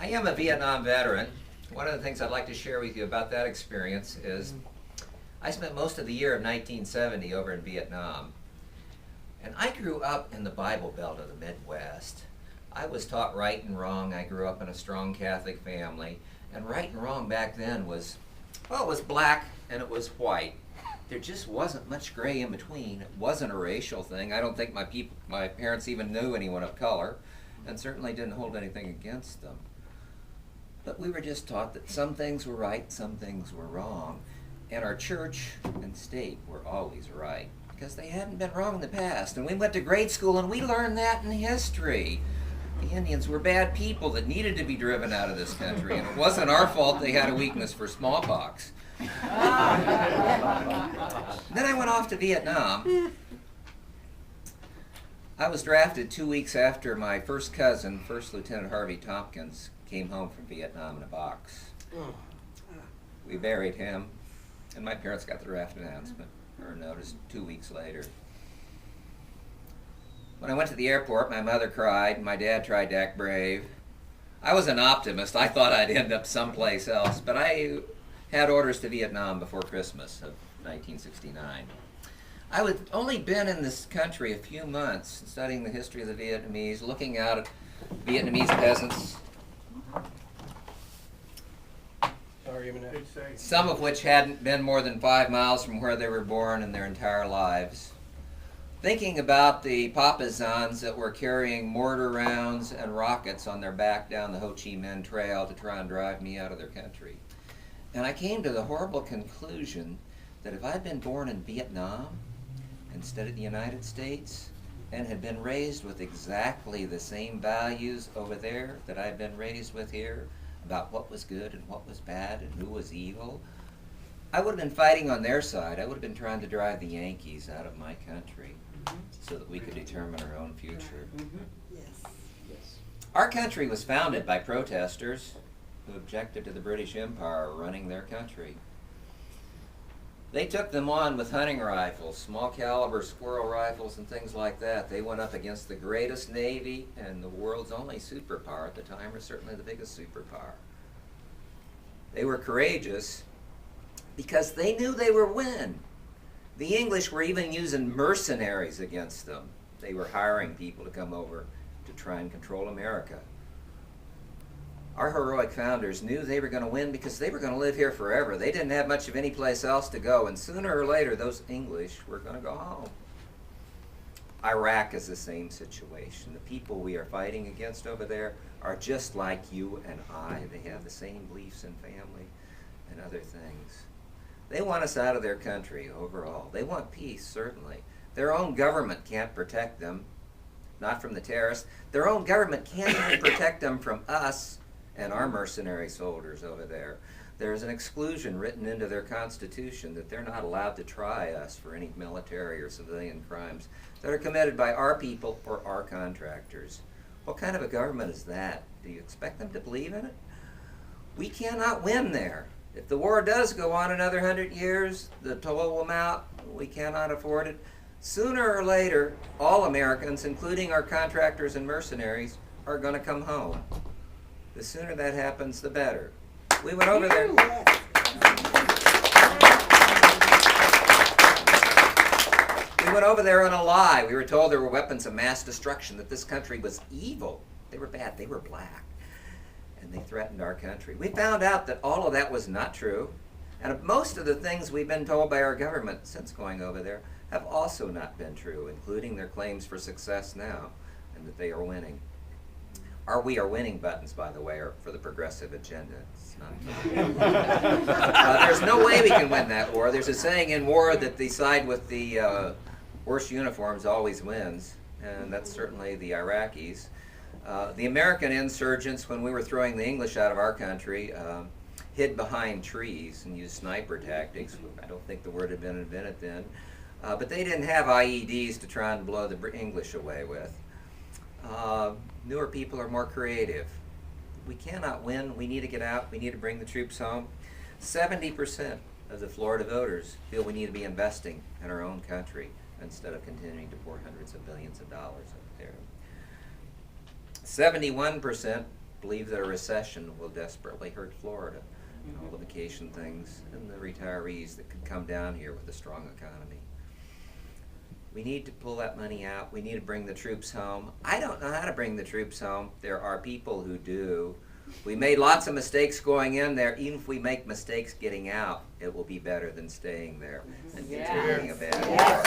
I am a Vietnam veteran. One of the things I'd like to share with you about that experience is I spent most of the year of 1970 over in Vietnam. And I grew up in the Bible Belt of the Midwest. I was taught right and wrong. I grew up in a strong Catholic family. And right and wrong back then was, well, it was black and it was white. There just wasn't much gray in between. It wasn't a racial thing. I don't think my parents even knew anyone of color, and certainly didn't hold anything against them. But we were just taught that some things were right, some things were wrong. And our church and state were always right, because they hadn't been wrong in the past. And we went to grade school and we learned that in history. The Indians were bad people that needed to be driven out of this country, and it wasn't our fault they had a weakness for smallpox. Then I went off to Vietnam. I was drafted 2 weeks after my first cousin, First Lieutenant Harvey Tompkins, came home from Vietnam in a box. We buried him, and my parents got the draft announcement, or notice, 2 weeks later. When I went to the airport, my mother cried, and my dad tried to act brave. I was an optimist. I thought I'd end up someplace else, but I had orders to Vietnam before Christmas of 1969. I had only been in this country a few months, studying the history of the Vietnamese, looking out at Vietnamese peasants, some of which hadn't been more than 5 miles from where they were born in their entire lives. Thinking about the Papazans that were carrying mortar rounds and rockets on their back down the Ho Chi Minh Trail to try and drive me out of their country. And I came to the horrible conclusion that if I'd been born in Vietnam instead of the United States and had been raised with exactly the same values over there that I'd been raised with here about what was good and what was bad and who was evil, I would have been fighting on their side. I would have been trying to drive the Yankees out of my country so that we could determine our own future. Our country was founded by protesters who objected to the British Empire running their country. They took them on with hunting rifles, small caliber squirrel rifles and things like that. They went up against the greatest navy and the world's only superpower at the time, or certainly the biggest superpower. They were courageous because they knew they were winning. The English were even using mercenaries against them. They were hiring people to come over to try and control America. Our heroic founders knew they were going to win because they were going to live here forever. They didn't have much of any place else to go, and sooner or later those English were going to go home. Iraq is the same situation. The people we are fighting against over there are just like you and I. They have the same beliefs in family and other things. They want us out of their country overall. They want peace, certainly. Their own government can't protect them, not from the terrorists. Their own government can't even protect them from us and our mercenary soldiers over there. There's an exclusion written into their constitution that they're not allowed to try us for any military or civilian crimes that are committed by our people or our contractors. What kind of a government is that? Do you expect them to believe in it? We cannot win there. If the war does go on another 100 years, the toll will mount. We cannot afford it. Sooner or later, all Americans, including our contractors and mercenaries, are going to come home. The sooner that happens, the better. We went over there. We went over there on a lie. We were told there were weapons of mass destruction, that this country was evil. They were bad. They were black. And they threatened our country. We found out that all of that was not true. And most of the things we've been told by our government since going over there have also not been true, including their claims for success now and that they are winning. Our "we are winning" buttons, by the way, are for the progressive agenda. It's not there's no way we can win that war. There's a saying in war that the side with the worst uniforms always wins, and that's certainly the Iraqis. The American insurgents, when we were throwing the English out of our country, hid behind trees and used sniper tactics. I don't think the word had been invented then. But they didn't have IEDs to try and blow the English away with. Newer people are more creative. We cannot win. We need to get out. We need to bring the troops home. 70% of the Florida voters feel we need to be investing in our own country instead of continuing to pour hundreds of billions of dollars up there. 71% believe that a recession will desperately hurt Florida, and all the vacation things, and the retirees that could come down here with a strong economy. We need to pull that money out. We need to bring the troops home. I don't know how to bring the troops home. There are people who do. We made lots of mistakes going in there. Even if we make mistakes getting out, it will be better than staying there and continuing a bad war.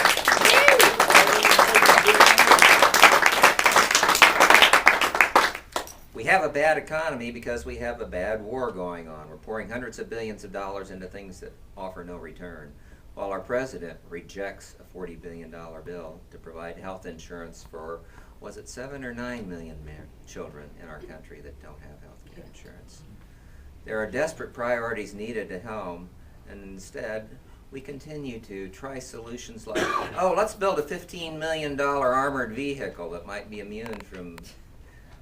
We have a bad economy because we have a bad war going on. We're pouring hundreds of billions of dollars into things that offer no return, while our president rejects a $40 billion bill to provide health insurance for, was it 7 or 9 million children in our country that don't have health care insurance. There are desperate priorities needed at home, and instead we continue to try solutions like, oh, let's build a $15 million armored vehicle that might be immune from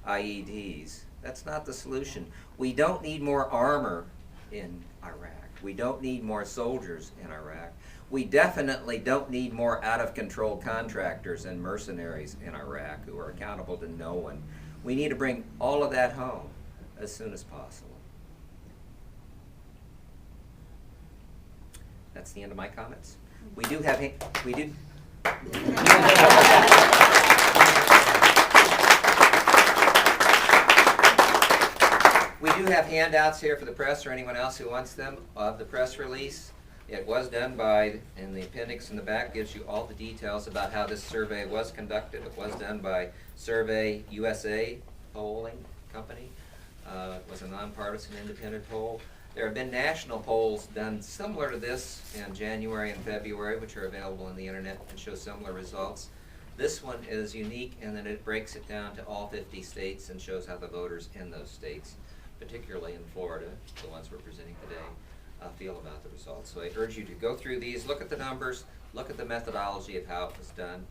IEDs. That's not the solution. We don't need more armor in Iraq. We don't need more soldiers in Iraq. We definitely don't need more out-of-control contractors and mercenaries in Iraq who are accountable to no one. We need to bring all of that home as soon as possible. That's the end of my comments. We do have handouts here for the press or anyone else who wants them of the press release. It was done by, and the appendix in the back gives you all the details about how this survey was conducted. It was done by Survey USA polling company. It was a nonpartisan independent poll. There have been national polls done similar to this in January and February, which are available on the internet and show similar results. This one is unique in that it breaks it down to all 50 states and shows how the voters in those states, particularly in Florida, the ones we're presenting today, feel about the results. So I urge you to go through these, look at the numbers, look at the methodology of how it was done.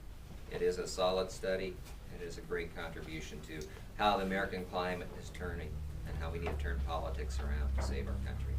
It is a solid study. It is a great contribution to how the American climate is turning and how we need to turn politics around to save our country.